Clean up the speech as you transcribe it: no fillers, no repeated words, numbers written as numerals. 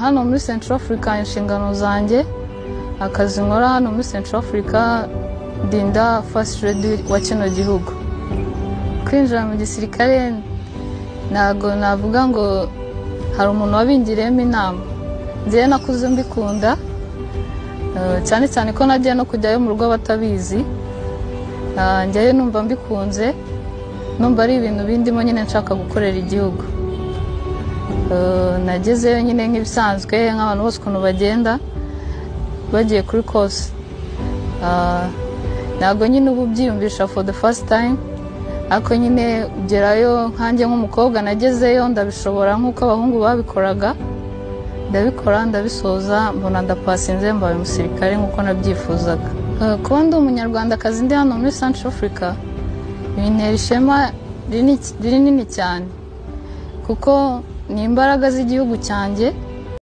hano muri Central Africa inshingano zanjye akazi nkora hano muri Central Africa dinda first lady wa kino gihugu. Kwinjira mu gisirikare nago navuga ngo hari umuntu wabingiriyemo inama. Ngiye nakuze mbikunda cyane cyane ko nagiye no kujyayo mu rugo batabizi. Ngiye numva mbikunze, numva ari ibintu bindimo nyine nshaka gukorera igihugu. Nagezeyo nyine nk'ibisanzwe nk'abantu bose ukuntu bagenda bagiye kuri course. Nago nyine ubu byiyumvisha for the first time, ako nyine ugerayo nkanjye nk'umukobwa nagezeyo ndabishobora nk'uko abahungu babikoraga, ndabikora ndabisoza mbona ndapasinze mbaye umusirikare nk'uko nabyifuzaga. Kuba ndi umunyarwandakazi ndi hano muri Central Africa bintera ishema rinini cyane, kuko ni imbaraga z'igihugu cyanjye